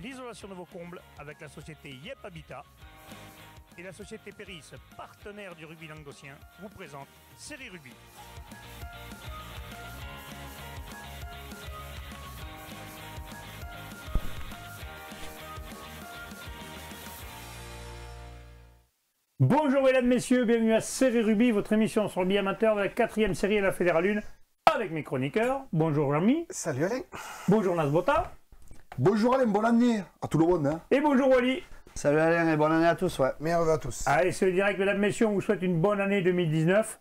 l'isolation de vos combles avec la société Yep Habitat. Et la société Péris, partenaire du rugby languedocien, vous présente Série Rugby. Bonjour mesdames, messieurs, bienvenue à Série Rugby, votre émission sur le rugby amateur de la 4e série à la Fédérale 1 avec mes chroniqueurs. Bonjour Jean-Mi. Salut Alain. Bonjour Nasbota. Bonjour Alain, bonne année à tout le monde. Hein. Et bonjour Wally. Salut Alain et bonne année à tous. Ouais. Merveilleux à tous. Allez, c'est le direct, mesdames, messieurs, on vous souhaite une bonne année 2019.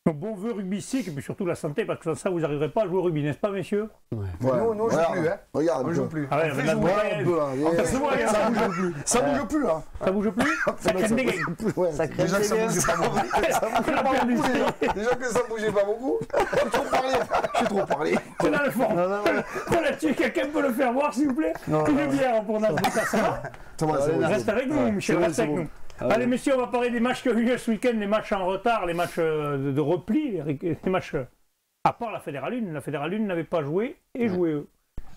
Donc, bon vœu rugbystique et puis surtout la santé, parce que sans ça, vous n'arriverez pas à jouer au rugby, n'est-ce pas, messieurs? Ouais. Non, on joue plus, hein. Regarde, on joue plus. Ah ouais, on fait jouer un peu, hein. Ça bouge plus. Ça bouge plus, hein. Ça bouge plus? Ça crème des gains. Ouais, Ça crème déjà que ça des bougeait pas beaucoup. Déjà que ça bougeait pas beaucoup. J'ai trop parlé. C'est là le fond. Là-dessus, quelqu'un peut le faire voir, s'il vous plaît? Une bière pour Nasbota, ça va? Ça va, Reste avec nous, Michel, reste avec nous. Allez messieurs, on va parler des matchs qui ont eu lieu ce week-end, les matchs en retard, les matchs de repli, les matchs à part la Fédérale 1. La Fédérale 1 n'avait pas joué et joué eux.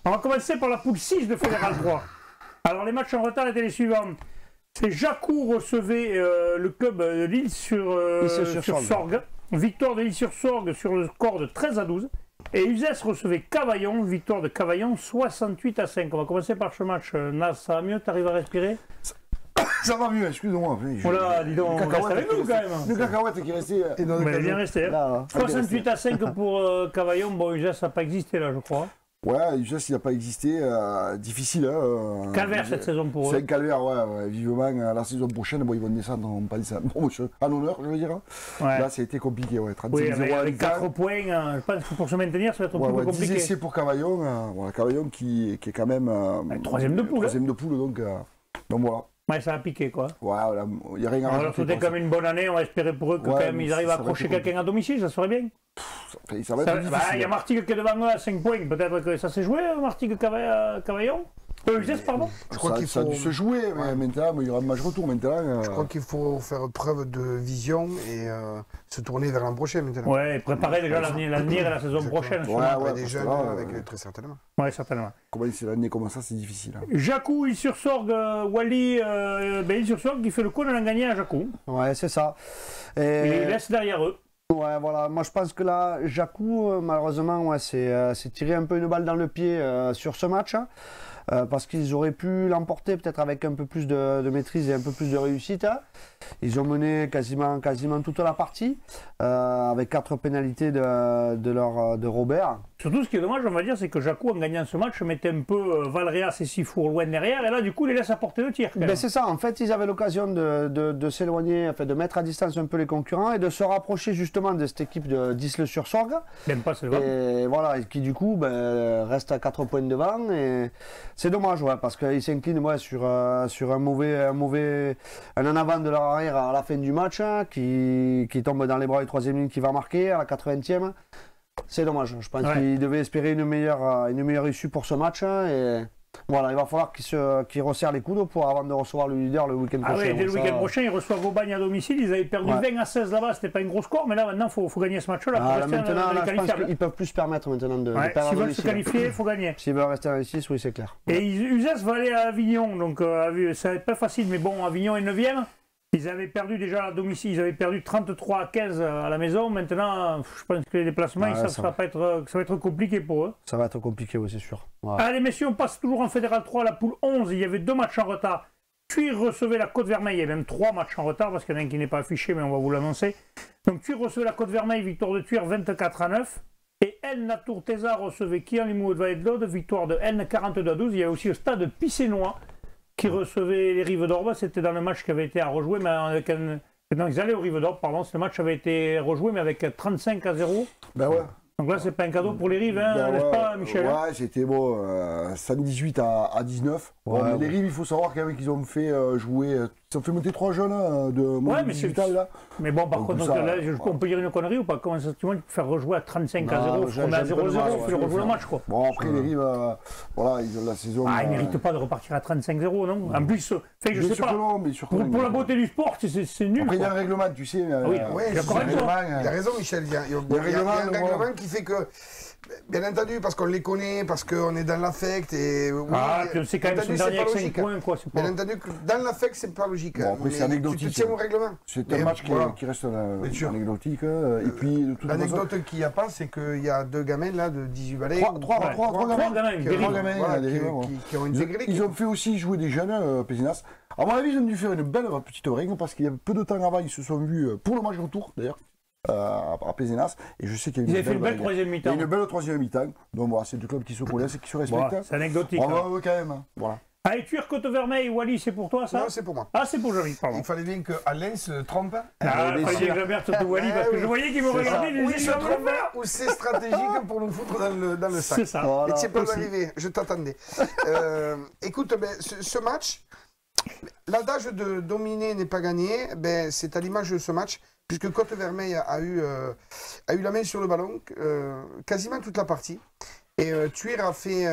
On va commencer par la poule 6 de Fédérale 3. Alors les matchs en retard étaient les suivants. C'est Jacou recevait le club de Lille sur Sorgue. Victoire de Lille sur Sorgue sur le score de 13-12. Et Uzès recevait Cavaillon, victoire de Cavaillon 68-5. On va commencer par ce match. Nas, ça va mieux? T'arrives à respirer? Ça va mieux, excuse-moi. Oh là, dis donc, reste avec nous quand même. Le cacahuète qui est resté. Mais il est bien resté. Hein. 68-5 pour Cavaillon. Bon, Uzès n'a pas existé là, je crois. Ouais, Uzès, il n'a pas existé. Difficile. Hein, calvaire cette saison pour eux. C'est un calvaire, ouais. Vivement, la saison prochaine, bon, ils vont descendre en promotion. En honneur, je veux dire. Ouais. Là, ça a été compliqué, ouais. 35-0 oui, avec 4 points, je pense que pour se maintenir, ça va être un peu plus compliqué. 10 essais pour Cavaillon. Voilà, Cavaillon qui est quand même. Troisième de poule. Troisième de poule, donc voilà. Ouais, ça a piqué quoi. Ouais, il n'y a rien à rajouter. On leur souhaiter comme une bonne année, on va espérer pour eux que quand même ils arrivent à accrocher quelqu'un à domicile, ça serait bien. Ça va être difficile. Il y a Martigues qui est devant eux à 5 points, peut-être que ça s'est joué, Martigues-Cavaillon Uzès, pardon. Je crois qu'il ça a dû se jouer, mais maintenant, il y aura un match retour maintenant. Je crois qu'il faut faire preuve de vision et se tourner vers l'an prochain maintenant. Ouais, et préparer déjà l'avenir et la saison prochaine. Ouais, des jeunes avec très certainement. Ouais, certainement. L'année comme ça, c'est difficile. Hein. Jacou, il sursorgue, Wally, il sursorgue, qui fait le coup de l'en gagner à Jacou. Ouais, c'est ça. Et il laisse derrière eux. Ouais, voilà. Moi, je pense que là, Jacou, malheureusement, ouais, c'est tiré un peu une balle dans le pied sur ce match. Hein. Parce qu'ils auraient pu l'emporter peut-être avec un peu plus de maîtrise et un peu plus de réussite. Hein. Ils ont mené quasiment toute la partie avec 4 pénalités de Robert. Surtout, ce qui est dommage, on va dire, c'est que Jacou, en gagnant ce match, mettait un peu Valréas et Sifour loin derrière, et là, du coup, les laisse à portée de tir. Ben c'est ça, en fait, ils avaient l'occasion de s'éloigner, enfin, de mettre à distance un peu les concurrents et de se rapprocher justement de cette équipe de Disle-sur-Sorgue. Même pas, c'est vrai. Et voilà, qui du coup reste à 4 points devant. Et c'est dommage, ouais, parce qu'ils s'inclinent sur un mauvais en avant de leur arrière à la fin du match, hein, qui tombe dans les bras du 3e ligne qui va marquer à la 80e. C'est dommage, je pense qu'ils devaient espérer une meilleure issue pour ce match. Hein, et voilà, il va falloir qu'ils resserrent les coudes avant de recevoir le leader le week-end prochain. Ah oui, dès le week-end prochain, ils reçoivent Aubagne à domicile. Ils avaient perdu 20-16 là-bas, c'était pas un gros score, mais là maintenant, il faut gagner ce match-là. Maintenant, je pense qu'ils peuvent plus se permettre maintenant de perdre. S'ils veulent se qualifier, il faut gagner. S'ils veulent rester dans les 6, oui, c'est clair. Et Uzès va aller à Avignon, donc ça va être pas facile, mais bon, Avignon est 9e. Ils avaient perdu déjà à domicile, ils avaient perdu 33-15 à la maison. Maintenant, je pense que les déplacements, ça va être compliqué pour eux. Ça va être compliqué, oui, c'est sûr. Ouais. Allez, messieurs, on passe toujours en Fédéral 3, la poule 11. Il y avait 2 matchs en retard. Thuir recevait la Côte-Vermeille. Il y a même 3 matchs en retard, parce qu'il y en a un qui n'est pas affiché, mais on va vous l'annoncer. Donc, Thuir recevait la Côte-Vermeille, victoire de Thuir 24-9. Et Elne Natour-Tesa recevait Kian Limoux de Vallée de l'Aude, victoire de Elne 42-12. Il y a aussi le stade Pissénois qui recevait les Rives d'Orbe. C'était dans le match qui avait été à rejouer, mais avec non, ils allaient aux Rives d'Orbe, pardon. Ce match avait été rejoué, mais avec 35-0. Ben ouais. Donc là, c'est pas un cadeau pour les Rives, hein, n'est-ce pas, Michel? Ouais, c'était bon, 118 à 19. Bon, mais les Rives, il faut savoir quand même qu'ils ont fait jouer. Ils ont fait monter 3 jeunes de moins de 18 ans, là. Mais bon, par contre, là, on peut dire une connerie ou pas? Comment ça, tu peux faire rejouer à 35-0? On met à 0-0, il faut rejouer le match, quoi. Bon, après, les Rives, voilà, ils ont la saison. Ah, ils ne méritent pas de repartir à 35-0, non? En plus, je sais pas. Pour la beauté du sport, c'est nul. Après, il y a un règlement, tu sais. Oui, il a raison, Michel. Il y a un règlement qui fait que Bien entendu, parce qu'on les connaît, parce qu'on est dans l'affect. Et oui, puis c'est quand même son dernier avec 5 points, quoi. Bien entendu, dans l'affect, c'est pas logique. Bon, après, c'est anecdotique. Tu te tiens au règlement. C'est un match qui reste anecdotique. Et puis, de toute façon. L'anecdote qu'il n'y a pas, c'est qu'il y a 2 gamins là de 18 balais. 3 gamins qui ont intégré l'équipe. Ils ont fait aussi jouer des jeunes, Pézenas. À mon avis, ils ont dû faire une belle petite règle parce qu'il y a peu de temps avant, ils se sont vus pour le match retour d'ailleurs. À Pézenas, et je sais qu'il y a une belle troisième mi-temps. Une belle troisième mi-temps. Donc voilà, c'est deux clubs qui se connaissent et qui se respectent. Voilà, c'est anecdotique. Bravo quand même. Voilà. Allez, Thuir, Côte-Vermeil, Wally, c'est pour toi ça? Non, c'est pour moi. Ah, c'est pour Joly, pardon. Il fallait bien que Alain se trompe. Il fallait bien que Jabert se Wally parce que je voyais qu'il me regardait. Oui, il se trompe ou c'est stratégique pour nous foutre dans le sac. C'est ça. Mais tu sais pas arriver, je t'attendais. Écoute, ce match, l'adage de dominer n'est pas gagné, c'est à l'image de ce match. Puisque Côte-Vermeil a eu la main sur le ballon quasiment toute la partie. Et Thuir a fait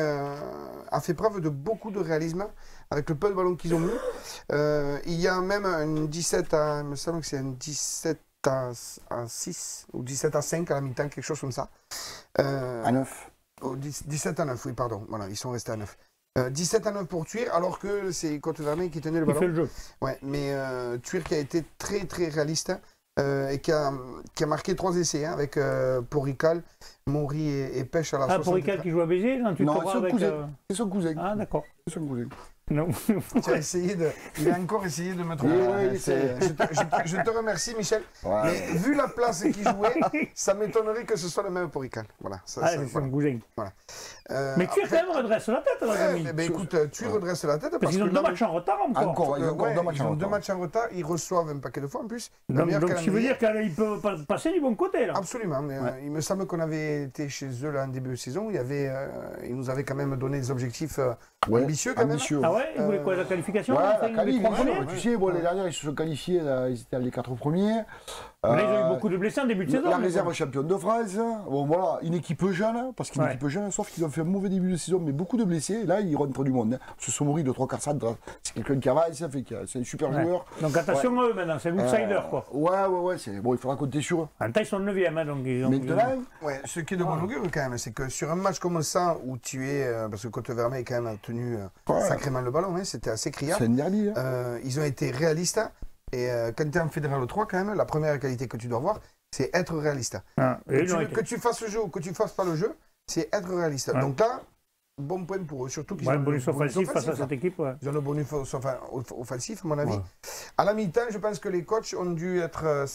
preuve de beaucoup de réalisme avec le peu de ballon qu'ils ont mis. Il y a même une 17 à, il me semble que c'est un 17 à 6 ou 17 à 5 à la mi-temps, quelque chose comme ça. À 9. 17 à 9, oui, pardon. Voilà, ils sont restés à 9. 17 à 9 pour Thuir, alors que c'est Côte-Vermeil qui tenait le ballon. Il fait le jeu. Ouais, mais Thuir qui a été très très réaliste. Et qui a marqué 3 essais avec Porical, Maury et Pêche à la 60. Ah, Porical qui joue à Béziers? Non, c'est son cousin. Ah, d'accord. C'est son cousin. Non. Il a encore essayé de me tromper. Je te remercie, Michel. Ouais. Mais vu la place qu'il jouait, ça m'étonnerait que ce soit le même Porical. Voilà. C'est son cousin. Voilà. Mais tu quand même redresse la tête, là, Camille. Écoute, tu redresses la tête. Parce qu'ils ont 2 matchs en retard encore. Ils ont 2 matchs en retard. Ils reçoivent un paquet de fois en plus. Donc, tu veux dire qu'ils peuvent passer du bon côté, là? Absolument. Mais, il me semble qu'on avait été chez eux là, en début de saison. Ils nous avaient quand même donné des objectifs ambitieux quand même. Ah ouais, ils voulaient quoi, la qualification? Ouais, les 3 premiers? tu sais, les dernières, ils se sont qualifiés, là, ils étaient les 4 premiers. Là, ils ont eu beaucoup de blessés en début de saison. La réserve championne de France. Bon, voilà, une équipe jeune, parce qu'une équipe jeune, sauf qu'ils ont fait un mauvais début de saison, mais beaucoup de blessés. Là, ils rentrent du monde. Ce Somori de 3 quarts centre, c'est quelqu'un qui avance, c'est un super joueur. Donc attention à eux maintenant, c'est l'outsider, quoi. Ouais, bon, il faudra compter sur eux. En temps, ils sont 9e, donc ils ont. Maintenant, ce qui est de bon augure quand même, c'est que sur un match comme ça, où tu es, parce que Côte-Vermeil quand même a tenu sacrément le ballon, c'était assez criard. C'est une derby. Ils ont été réalistes. Et quand tu es en Fédéral 3, quand même, la première qualité que tu dois avoir, c'est être réaliste. Que tu fasses le jeu ou que tu ne fasses pas le jeu, c'est être réaliste. Donc là, bon point pour eux. Surtout qu'ils ont le bonus offensif face à cette équipe. Ils ont le bonus offensif, à mon avis. À la mi-temps, je pense que les coachs ont dû être...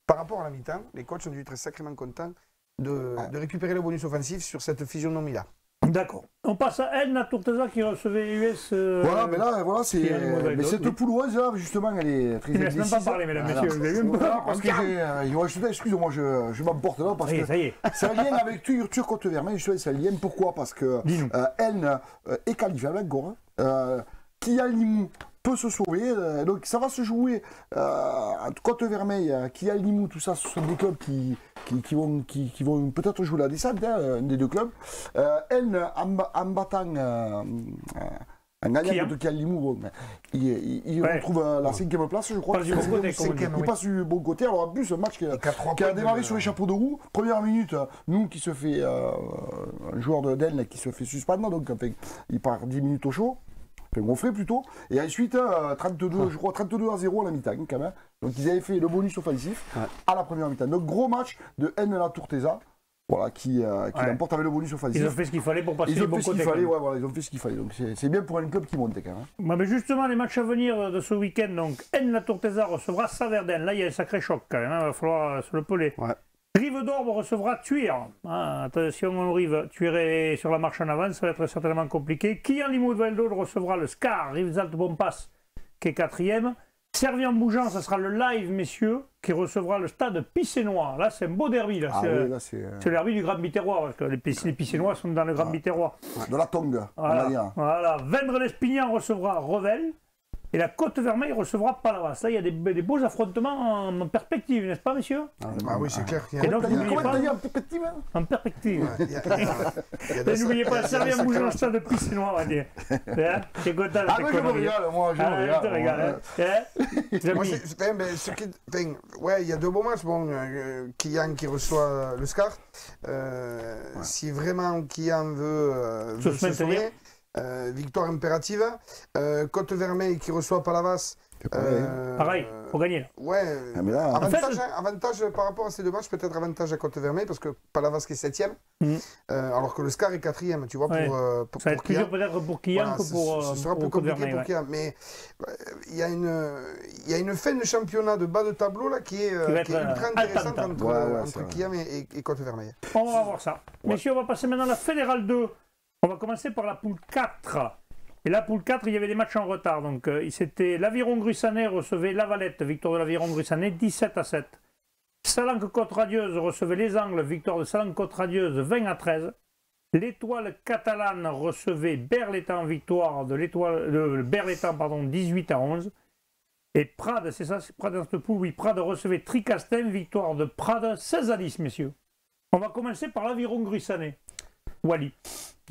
par rapport à la mi-temps, les coachs ont dû être sacrément contents de récupérer le bonus offensif sur cette physionomie-là. D'accord. On passe à Elne, à Tourteza qui recevait US. Voilà, mais là, c'est cette pouloise là, justement, elle est très indécise. Je ne laisse même pas parler, mesdames, messieurs. Vous avez vu parce que excusez-moi, je m'emporte là, parce que c'est un lien avec Thuir Côte-Vermeil, c'est un lien. Pourquoi? Parce que Elne est qualifié avec Gore, qui a Limoux peut se sauver, donc ça va se jouer entre Côte-Vermeil, qui a Limoux, tout ça, ce sont des clubs qui vont peut-être jouer la descente, des deux clubs. Elne, en battant un gagnant de Kialimou, il retrouve la 5e place, je crois. Il passe du bon côté. Alors, en plus, un match qui a démarré sur les chapeaux de roue. Première minute, nous qui se fait un joueur d'Elne qui se fait suspendre, donc il part 10 minutes au chaud. Gonflé plutôt, et ensuite 32, je crois 32 à 0 à la mi-temps quand même. Donc ils avaient fait le bonus offensif à la première mi-temps. Donc gros match de Elne la Tourteza, voilà, qui l'emporte avec le bonus offensif. Ils ont fait ce qu'il fallait pour passer le bon côté. Ils ont fait ce qu'il fallait, donc c'est bien pour un club qui monte quand même. Mais justement, les matchs à venir de ce week-end, donc Elne la Tourteza recevra Saverdin. Là il y a un sacré choc quand même, il va falloir se le peler. Rive d'Orbe recevra Thuir. Attention aux Rive, Thuir est sur la marche en avant, ça va être certainement compliqué. Kian Limoux de Valdo recevra le Scar, Rivesaltes Bompas, qui est 4e. Servien-Bougeant, ça sera le live, messieurs, qui recevra le stade Pissénois. Là, c'est un beau derby. Là. C'est le derby du Grand Biterrois, parce que les Pissénois sont dans le Grand Biterrois. De la Tongue. Voilà. Vendre l'Espignan recevra Revel. Et la Côte-Vermeille recevra Palavas. Là, il y a des beaux affrontements en perspective, n'est-ce pas, messieurs? Ah oui, c'est clair. Et donc, n'oubliez pas... en perspective? En perspective. N'oubliez pas, servir à bouger dans le stade de Pisse Noir, on va dire. T'es content de Ah, moi, je me régale, moi, je me régale. Je te régale. Moi, ouais, il y a 2 beaux matchs. Bon, Kian qui reçoit le Scar. Si vraiment Kian veut se sauver, victoire impérative. Côte-Vermeille qui reçoit Palavas. Pareil, faut gagner. Ouais, là, avantage par rapport à ces 2 matchs, peut-être avantage à Côte-Vermeille parce que Palavas qui est 7ème, alors que le Scar est 4ème, tu vois, pour ça va être plus dur peut-être pour Kian que pour ce sera plus compliqué pour Kian, mais il y a une fin de championnat de bas de tableau là qui est ultra intéressante entre Kian et Côte-Vermeille. On va voir ça. Messieurs, on va passer maintenant à la Fédérale 2. On va commencer par la poule 4. Et la poule 4, il y avait des matchs en retard. Donc, c'était l'Aviron Grussanais recevait La Valette, victoire de l'Aviron Grussanais, 17-7. Salanque-Côte-Radieuse recevait Les Angles, victoire de Salanque-Côte-Radieuse, 20-13. L'Étoile catalane recevait Berlétan, victoire de Berlétan, 18-11. Et Prades, c'est ça, c'est Prades dans cette poule, oui, Prades recevait Tricastin, victoire de Prades, 16-10, messieurs. On va commencer par l'Aviron Grussanais. Wally.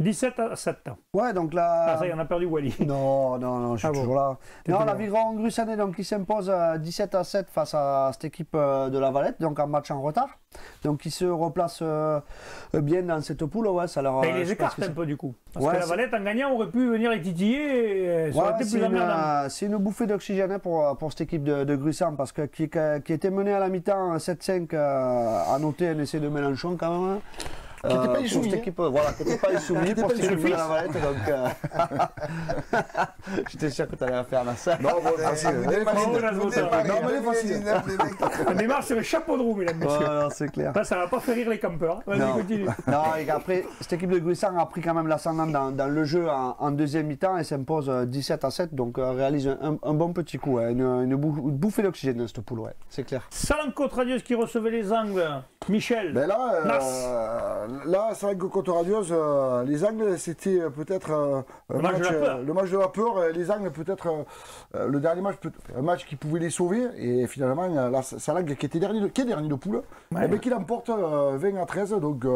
17-7. Ouais, donc là... Ah, ça y est, on a perdu Wally. Non, je suis toujours là. Non, l'Aviron Grussanais, donc, qui s'impose 17-7 face à cette équipe de La Valette, donc en match en retard. Donc, ils se replacent bien dans cette poule, ouais, ça leur... Et ils les écartent un peu, du coup. Parce que La Valette, en gagnant, aurait pu venir les titiller et ça aurait été plus emmerdant. C'est une bouffée d'oxygène pour cette équipe de Grussan, parce que qui était menée à la mi-temps 7-5, à noter un essai de Mélenchon, quand même. Qui n'était pas insoumis. Voilà, qui n'était pas insoumis pour cette équipe de La Valette, donc... J'étais sûr que tu allais faire la salle. Non, bon, on démarre sur le chapeau de roue, mesdames, messieurs. C'est clair. Ça ne va pas faire rire les campeurs. Vas-y, continue. Non, et après, cette équipe de Grussan a pris quand même l'ascendant dans le jeu en deuxième mi-temps et s'impose 17-7, donc réalise un bon petit coup, une bouffée d'oxygène dans cette poule, ouais, c'est clair. Salanque-Côte-Radieuse qui recevait Les Angles. Michel. Ben là, c'est vrai que Côte-Radieuse, les Angles, c'était peut-être le match de la peur. Les Angles, peut-être le dernier match, un match qui pouvait les sauver. Et finalement, la Salanque qui est dernier de poule, qui l'emporte 20-13. Donc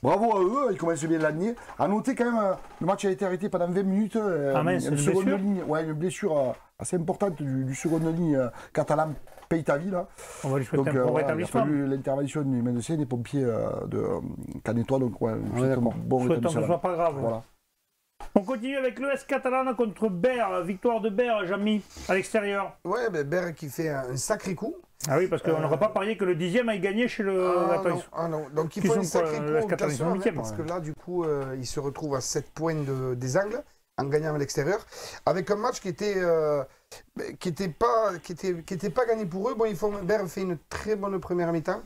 bravo à eux, ils commencent bien l'année. À noter quand même, le match a été arrêté pendant 20 minutes. Une blessure assez importante du seconde ligne catalan. Paye ta vie là. On va lui souhaiter un bon rétablissement. Il a fallu l'intervention du médecin, des pompiers de Canetois, donc bon rétablissement. Que ce soit pas grave. Voilà. On continue avec l'ES Catalan contre Berre, victoire de Berre, Jamy, à l'extérieur. Ouais, Berre qui fait un sacré coup. Ah oui, parce qu'on n'aurait pas parié que le 10e aille gagner chez le... non. Donc il faut un sacré coup au classement, parce que là, du coup, il se retrouve à 7 points des Angles, en gagnant à l'extérieur, avec un match qui était pas gagné pour eux. Bon, Berre fait une très bonne première mi-temps.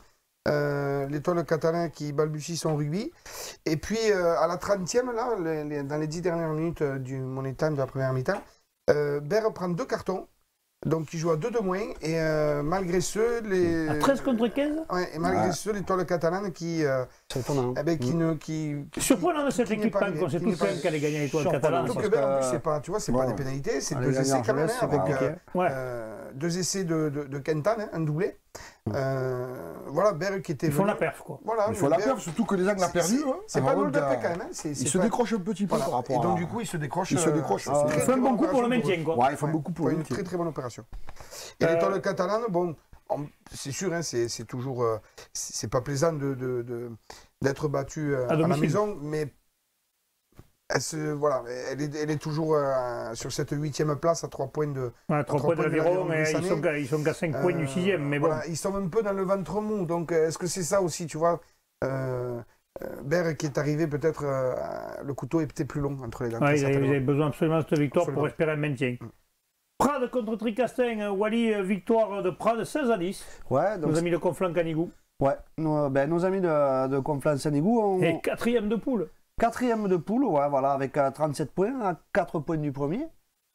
L'Étoile catalan qui balbutie son rugby. Et puis, à la 30e, là, dans les 10 dernières minutes du Money Time de la première mi-temps, Berre prend 2 cartons. Donc, il joue à 2 de moins. Et malgré ceux, à 13 contre 15 ouais, et malgré ceux, l'Étoile catalane qui... surprenant de cette équipe, on sait tous quand même qu'elle allait gagner l'Étoile catalane. Donc, en plus, c'est pas des pénalités, c'est 2 essais quand même. Avec 2 essais de Quentin, un doublé. Voilà, Berre qui était... Ils font la perf, quoi. Voilà, ils font la perf, surtout que les Angles ont perdu. C'est pas lourd d'après quand même. Ils se décrochent un petit peu par rapport à... Et donc, du coup, ils se décrochent. Ils font un bon coup pour le maintien, quoi. Ouais, ils font beaucoup pour le maintien. Une très très bonne opération. Et l'Étoile catalane, bon, c'est sûr, c'est toujours... C'est pas plaisant d'être battu à la maison, mais... Elle est toujours sur cette 8e place à 3 points de... 3 points de l'Aviron, mais ils sont qu'à 5 points du 6e, mais bon. Voilà, ils sont un peu dans le ventre mou, donc est-ce que c'est ça aussi, tu vois Berre qui est arrivé, peut-être le couteau est peut-être plus long entre les dents. Ils avaient besoin absolument de cette victoire pour espérer un maintien. Prades contre Tricastin, Wally, victoire de Prades 16-10. Ouais, donc nos amis de Conflans-Canigou. Ouais, nos amis de Conflans-Canigou. Et 4e de poule. 4e de poule, ouais, voilà, avec 37 points, à 4 points du premier.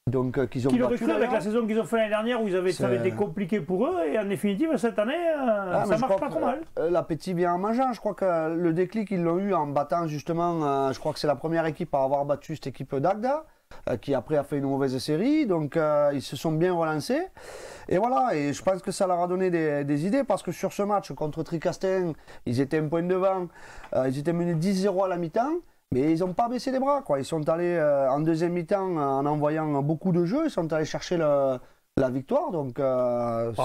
Donc, qu'ils ont battu. Cru avec la saison qu'ils ont fait l'année dernière où ça avait été compliqué pour eux, et en définitive, cette année, ça marche pas trop mal. L'appétit vient en mangeant. Je crois que le déclic, ils l'ont eu en battant justement, je crois que c'est la première équipe à avoir battu cette équipe d'Agda. qui après a fait une mauvaise série. Donc ils se sont bien relancés. Et voilà, et je pense que ça leur a donné des idées parce que sur ce match contre Tricastin, ils étaient un point devant, ils étaient menés 10-0 à la mi-temps, mais ils n'ont pas baissé les bras, quoi. Ils sont allés en deuxième mi-temps en envoyant beaucoup de jeux, ils sont allés chercher la victoire, donc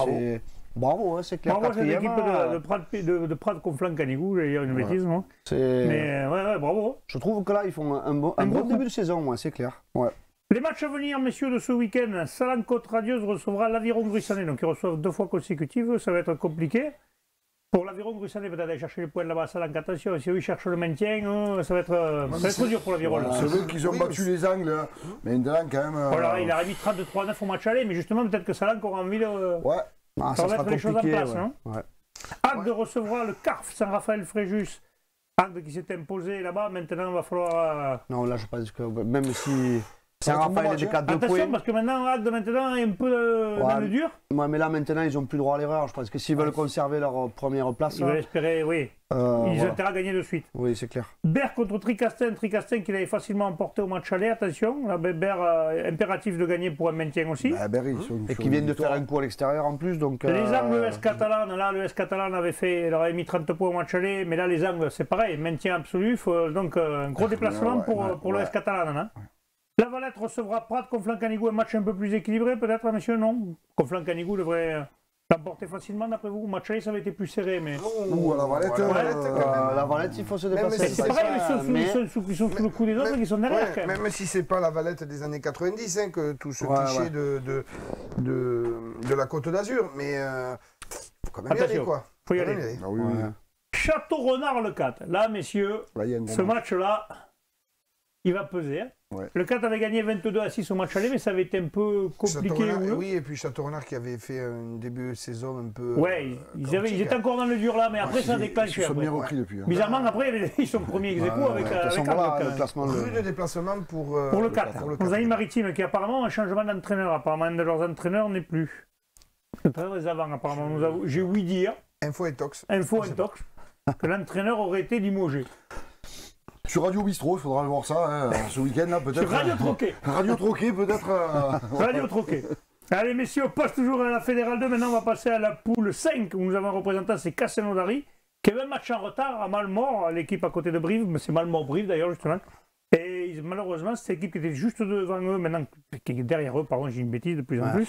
c'est... Bravo, c'est clair. Bravo, c'est l'équipe de Prat Conflans Canigou, j'allais dire une bêtise, moi. Mais ouais, bravo. Je trouve que là, ils font un bon début de saison, moi, c'est clair. Ouais. Les matchs à venir, messieurs, de ce week-end, Salon-Côte-Radieuse recevra l'Aviron Gruissanais, donc ils reçoivent 2 fois consécutives, ça va être compliqué. Pour l'Aviron Gruissanais, peut-être aller chercher les points là-bas à Salanc, attention, si eux ils cherchent le maintien, ça va être dur pour l'Aviron. Voilà, c'est vrai qu'ils ont battu les Angles, mais maintenant quand même... Voilà, il a remis 33-9 au match aller, mais justement, peut-être que Salanc aura envie de... Ouais. Ça va mettre les choses en place. Ouais. Ouais. Agde recevra le CARF Saint-Raphaël-Fréjus. Agde qui s'est imposé là-bas, maintenant il va falloir... Non, là je pense que même si... Saint-Raphaël est des 4 de points. Attention, parce que maintenant, Agde maintenant est un peu dans le dur. Ouais, mais là maintenant, ils n'ont plus droit à l'erreur. Je pense que s'ils veulent conserver leur première place... Ils veulent espérer, oui. Ils ont intérêt à gagner de suite. Oui, c'est clair. Berre contre Tricastin. Tricastin qui l'avait facilement emporté au match aller. Attention, là, Berre, impératif de gagner pour un maintien aussi. Et qui viennent de faire un coup à l'extérieur en plus. Donc, les Angles, le S Catalan, là, le S Catalan il leur avait mis 30 points au match aller. Mais là, les Angles, c'est pareil, maintien absolu. Donc, un gros déplacement pour le S Catalan. Hein. La Valette recevra Prat, Conflans Canigou, un match un peu plus équilibré, peut-être, messieurs, non? Conflans Canigou devrait l'emporter facilement, d'après vous. Au match aller, ça avait été plus serré, mais... la Valette, la Valette, il faut se dépasser. C'est pareil, ils sont sous le coup des autres, ils sont derrière, quand même. Même si c'est pas la Valette des années 90, hein, que tout ce cliché de la Côte d'Azur, mais faut quand même y aller, quoi. Faut y aller. Château-Renard, le 4. Là, messieurs, ce match-là, il va peser. Hein. Ouais. Le 4 avait gagné 22-6 au match aller, mais ça avait été un peu compliqué. Oui, et puis Château-Renard qui avait fait un début de saison un peu. Ouais, ils étaient encore dans le dur là, mais après ça a déclenché. Ils sont bien repris depuis. Bizarrement, après, ils sont premiers ex-aequo avec le classement. Plus de déplacement pour le 4. Nos amis maritimes qui apparemment un changement d'entraîneur. Apparemment, un de leurs entraîneurs n'est plus. Très avant, apparemment. J'ai ouï dire. Info Intox. Que l'entraîneur aurait été limogé. Sur Radio Bistro, il faudra le voir ça, hein, ce week-end-là, peut-être. Sur Radio Troquet. Radio Troquet, peut-être. Radio Troquet. Allez, messieurs, on passe toujours à la Fédérale 2. Maintenant, on va passer à la poule 5, où nous avons un représentant, c'est Castelnaudary, qui avait un match en retard à Malmort, l'équipe à côté de Brive, mais c'est Malmort-Brive d'ailleurs, justement. Et malheureusement, cette équipe qui était juste devant eux, maintenant, qui est derrière eux, pardon, j'ai une bêtise de plus en plus.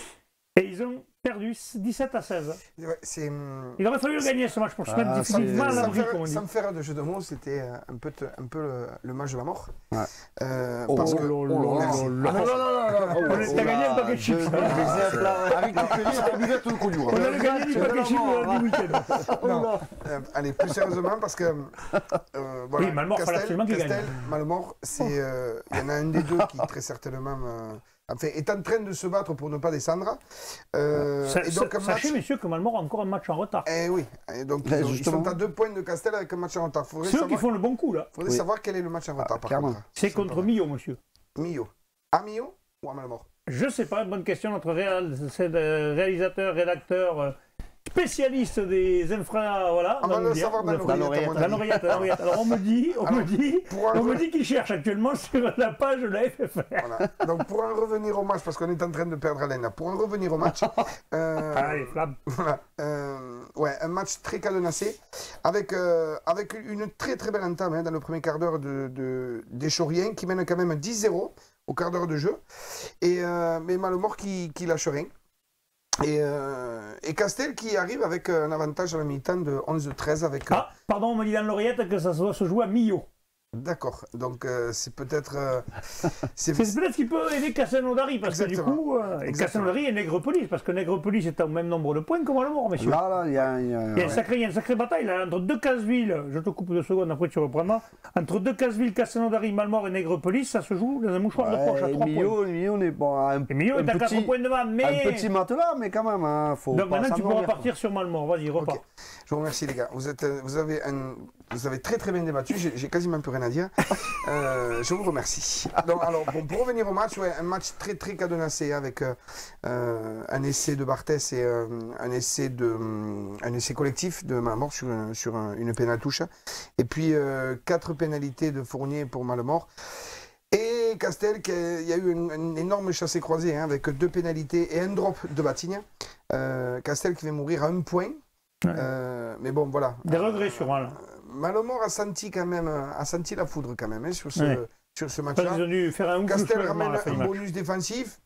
Et ils ont perdu 17-16. Il aurait fallu le gagner ce match pour se mettre définitivement à l'abri, comme on dit. Sans faire de jeu de mots, c'était un peu le match de la mort. Ouais. Parce que... On a gagné un paquet de chips. On a gagné du paquet de chips du week-end. Allez, plus sérieusement, parce que... Oui, Malmort, il fallait absolument qu'il gagne. Malmort, il y en a un des deux qui très certainement... Enfin, est en train de se battre pour ne pas descendre. Sachez, messieurs, que Malmort a encore un match en retard. Eh oui. Et donc, ils sont à 2 points de Castel avec un match en retard. C'est eux qui font le bon coup, là. Il faudrait savoir quel est le match en retard, par contre. C'est contre Millau, monsieur. Millau. À Millau ou à Malmort? Je ne sais pas, bonne question. Notre réalisateur, rédacteur... spécialiste des infra, voilà. On va le savoir dans l'oreillette. Alors on me dit qu'il cherche actuellement sur la page de la FFR. Voilà. Donc pour en revenir au match, parce qu'on est en train de perdre haleine, pour en revenir au match, allez, flamme. Voilà, un match très cadenassé, avec une très très belle entame dans le premier quart d'heure des Chauriens qui mènent quand même 10-0 au quart d'heure de jeu, mais Malmort qui lâche rien. Et Castel qui arrive avec un avantage à la mi-temps de 11-13 avec... Ah, pardon, on me dit dans l'oreillette que ça doit se jouer à Millau. D'accord, donc c'est peut-être... c'est peut-être ce qui peut aider Castelnaudary, parce que du coup, Castelnaudary et Nègrepelisse, parce que Nègrepelisse est au même nombre de points que Malmort, messieurs. Là, il y a une sacrée bataille là, entre deux Casseville, je te coupe 2 secondes, après tu reprendras, entre deux Casseville, Castelnaudary, Malmort et Nègrepelisse, ça se joue dans un mouchoir de poche à 3 points. Millau est bon, Millau est à 4 points devant, mais... Un petit matelas, mais quand même, hein, faut... Donc maintenant tu pourras partir sur Malmort, vas-y, repars. Okay. Je vous remercie les gars, vous avez très très bien débattu, j'ai quasiment plus rien à dire. Je vous remercie. Donc, alors, pour revenir au match, un match très très cadenassé avec un essai de Barthès et un essai collectif de Malmort sur une pénale touche. Et puis 4 pénalités de Fournier pour Malmort. Et Castel, il y a eu un énorme chassé-croisé hein, avec 2 pénalités et un drop de Batigne. Castel qui va mourir à 1 point. Mais bon, voilà. Des regrets sur un là. Malemort a senti quand même, la foudre quand même hein, sur ce match-là. Ils ont dû faire un Castel ramène un bonus défensif.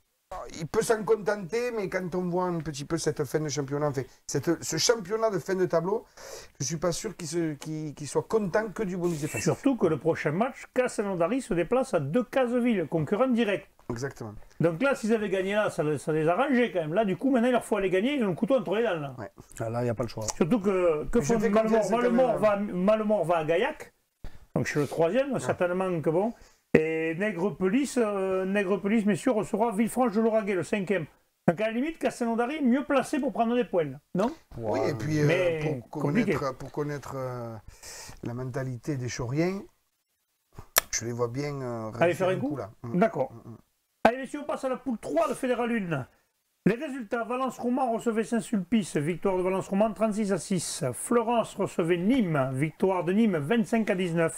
Il peut s'en contenter, mais quand on voit un petit peu cette fin de championnat, en fait, ce championnat de fin de tableau, je ne suis pas sûr qu'il soit content que du bonus défensif. Surtout que le prochain match, Castelnaudary se déplace à Decazeville, concurrent direct. Exactement. Donc là, s'ils avaient gagné là, ça les arrangeait quand même. Là, du coup, maintenant, il leur faut aller gagner, ils ont le couteau entre les dents. Là, là il n'y a pas le choix. Surtout que font Malemort va à Gaillac, donc chez le 3e, certainement que bon. Et Nègrepelisse, messieurs, recevra Villefranche de Lauragais, le 5e. Donc à la limite, Castelnaudary est mieux placé pour prendre des points, non? Oui, et puis pour connaître la mentalité des Chauriens, je les vois bien aller faire un coup là. D'accord. Allez messieurs, on passe à la poule 3 de Fédéral 1. Les résultats, Valence-Roman recevait Saint-Sulpice, victoire de Valence-Roman 36-6. Florence recevait Nîmes, victoire de Nîmes 25-19.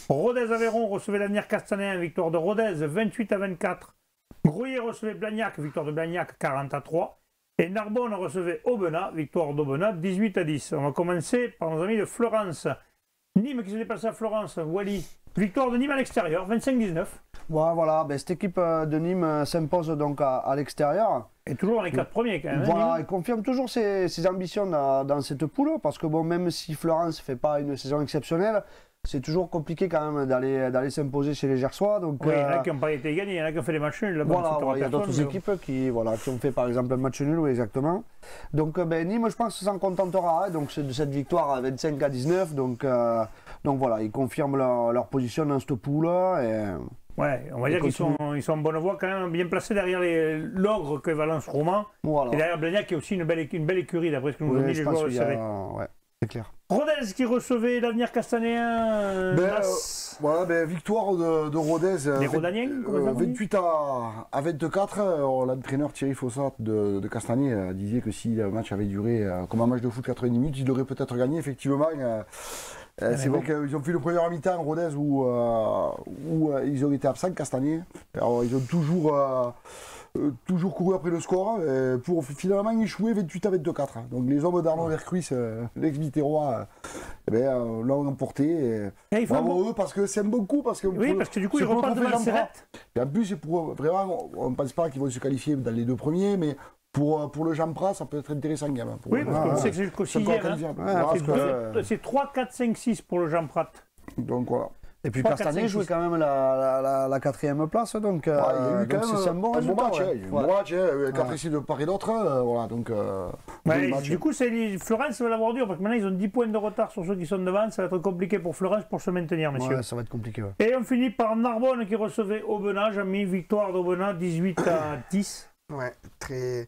Rodez-Aveyron recevait l'Avenir Castanéen, victoire de Rodez 28-24. Grouillet recevait Blagnac, victoire de Blagnac 40-3. Et Narbonne recevait Aubenas, victoire d'Aubenas 18-10. On va commencer par nos amis de Florence. Nîmes qui se déplace à Florence, Wally. Victoire de Nîmes à l'extérieur, 25-19. Ouais, voilà, cette équipe de Nîmes s'impose donc à l'extérieur. Et toujours dans les 4 premiers quand même. Voilà, il confirme toujours ses ambitions dans cette poule, parce que bon, même si Florence ne fait pas une saison exceptionnelle, c'est toujours compliqué quand même d'aller s'imposer chez les Gersois. Donc, oui, il y en a qui n'ont pas été gagnés, il y en a qui ont fait des matchs nuls. Voilà, il y a d'autres équipes qui ont fait par exemple un match nul, oui, exactement. Donc Nîmes, je pense, s'en contentera donc, de cette victoire à 25-19. Donc voilà, ils confirment leur position dans cette poule. Ouais, on va dire qu'ils sont en bonne voie quand même, bien placés derrière l'ogre que Valence-Roman. Voilà. Et derrière Blagnac qui est aussi une belle écurie, d'après ce que nous ont dit les joueurs. Ouais, c'est clair. Rodez qui recevait l'Avenir Castanéen. Victoire de Rodez. Les Rodaniens, 28 à 24. L'entraîneur Thierry Fossat de Castagnet disait que si le match avait duré comme un match de foot 90 minutes, il aurait peut-être gagné. Effectivement, c'est vrai qu'ils ont fait le premier mi-temps Rodez où ils ont été absents, Castagnet. Alors ils ont toujours couru après le score pour finalement échouer 28 à 24. Donc les hommes d'Arnaud Vercruis, l'ex-Viterrois, l'ont emporté. Bravo eux, parce que c'est un bon coup. Parce que du coup ils repartent devant Serrette. Et en plus, vraiment, on ne pense pas qu'ils vont se qualifier dans les 2 premiers, mais pour le Jean Prat, ça peut être intéressant quand même. Oui, parce qu'on sait que c'est jusqu'au 6e. C'est 3, 4, 5, 6 pour le Jean Prat. Donc voilà. Et puis Castagnet jouait quand même la 4e place, donc il y a eu quand même c'est un bon résultat. Bon match, 4 essais de part et d'autre, voilà, donc... du coup, Florence va l'avoir dur, parce que maintenant ils ont 10 points de retard sur ceux qui sont devant, ça va être compliqué pour Florence pour se maintenir, messieurs. Ouais, ça va être compliqué, ouais. Et on finit par Narbonne qui recevait Aubenas, j'ai mis victoire d'Aubenas 18-10. Ouais, très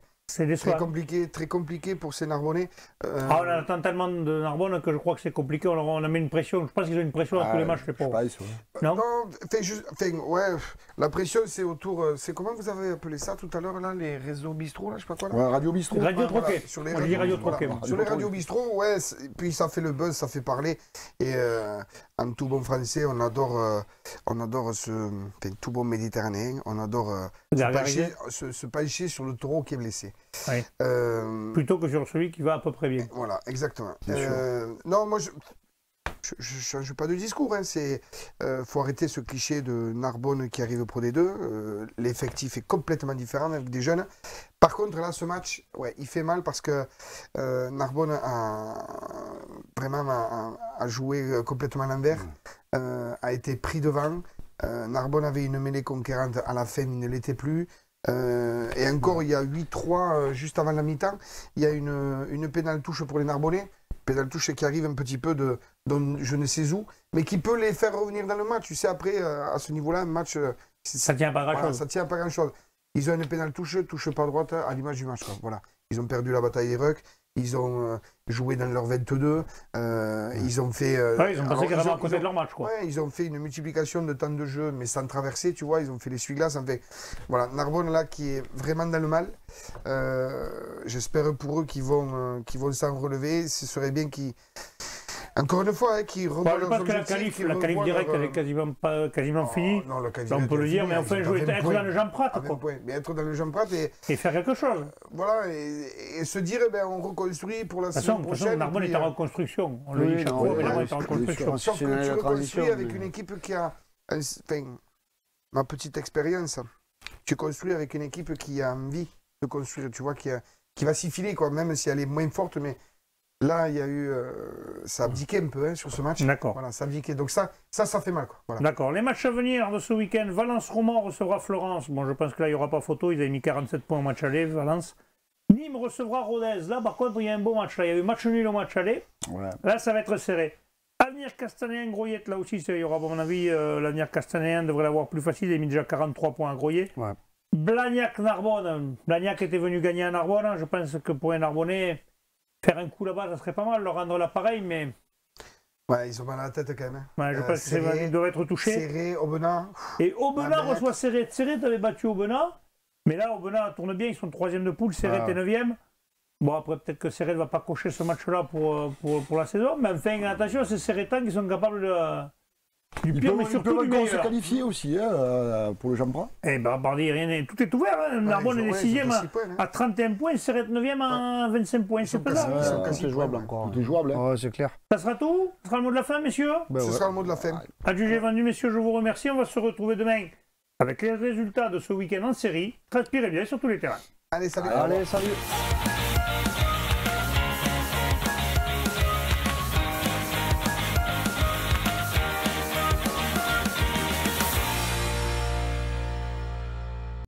compliqué pour ces Narbonnais. On attend tellement de Narbonne que je crois que c'est compliqué. On a mis une pression. Je pense qu'ils ont une pression à tous les matchs, les pauvres. Non, la pression, c'est autour. C'est comment vous avez appelé ça tout à l'heure, là, les réseaux bistrot, là, je sais pas quoi. Là. Ouais, radio bistrot. Radio Troquet. Sur les radios Troquet. Sur les radios bistrot, ouais. Puis ça fait le buzz, ça fait parler. Et en tout bon français, on adore tout bon méditerranéen, on adore se pencher sur le taureau qui est blessé. Oui. Plutôt que sur celui qui va à peu près bien. Voilà, exactement. Non, moi, je ne change pas de discours. Faut arrêter ce cliché de Narbonne qui arrive Pro D2. L'effectif est complètement différent avec des jeunes. Par contre, là, ce match, il fait mal parce que Narbonne a joué complètement à l'envers, a été pris devant. Narbonne avait une mêlée conquérante à la fin, il ne l'était plus. Et encore, il y a 8-3 juste avant la mi-temps. Il y a une pénale touche pour les Narbonnais. Pénale touche qui arrive un petit peu de je ne sais où, mais qui peut les faire revenir dans le match. Tu sais, après, à ce niveau-là, un match... ça ne tient pas grand-chose. Ça tient pas grand-chose. Ils ont une pénale touche pas droite à l'image du match. Voilà. Ils ont perdu la bataille des Rucks. Ils ont joué dans leur 22. Ils ont fait... ils ont passé carrément à côté de leur match. Quoi. Ouais, ils ont fait une multiplication de temps de jeu, mais sans traverser, tu vois. Ils ont fait l'essuie-glace. Voilà, Narbonne, là, qui est vraiment dans le mal. J'espère pour eux qu'ils vont s'en relever. Ce serait bien qu'ils Encore une fois, qui revoit je pense que la qualif directe, elle est quasiment finie. Non, la qualif on peut le dire, mais enfin, être dans le Jean Prat, quoi. Mais être dans le Jean Prat et faire quelque chose. Voilà, et se dire, on reconstruit pour la saison prochaine. De toute façon, Narbonne est en reconstruction. On le dit chaque fois, mais Narbonne est en reconstruction. Sauf que tu reconstruis avec une équipe qui a... ma petite expérience, tu construis avec une équipe qui a envie de construire, tu vois, qui va s'y filer, quoi, même si elle est moins forte, mais là, il y a eu... ça a abdiqué un peu sur ce match. D'accord. Voilà, ça a abdiqué. Donc ça fait mal, quoi. Voilà. D'accord. Les matchs à venir de ce week-end, Valence-Romand recevra Florence. Bon, je pense que là, il n'y aura pas photo, ils avaient mis 47 points au match aller, Valence. Nîmes recevra Rodez. Là, par contre, il y a un beau match. Là, il y a eu match nul au match aller. Ouais. Là, ça va être serré. Avenir Castanéen, Groyette, là aussi, il y aura, à mon avis, l'avenir Castanéen devrait l'avoir plus facile. Il a mis déjà 43 points à Groyet. Ouais. Blagnac-Narbonne. Blagnac était venu gagner à Narbonne. Je pense que pour un Narbonnais, faire un coup là-bas, ça serait pas mal, leur rendre l'appareil, mais... Ouais, ils ont mal à la tête quand même. Ouais, je pense qu'ils doivent être touchés. Serré, Aubenas. Et Aubenas reçoit Serret. Serret avait battu Aubenas, mais là, Aubenas tourne bien, ils sont 3e de poule, Serret est 9e. Bon, après, peut-être que Serret ne va pas cocher ce match-là pour la saison, mais enfin, attention, c'est Serretan qui sont capables du pire, mais surtout du meilleur. Se qualifier aussi pour le Jean Prat. Eh ben, tout est ouvert. Hein. Narbonne est 6e à 31 points, Serret 9e à 25 points. C'est pas ça. C'est jouable encore. C'est jouable. Ouais, c'est clair. Ça sera tout? Ce sera le mot de la fin, messieurs? Ce sera le mot de la fin. Adjugé vendu, messieurs, je vous remercie. On va se retrouver demain avec les résultats de ce week-end en série. Transpirez bien sur tous les terrains. Allez, salut. Allez, salut.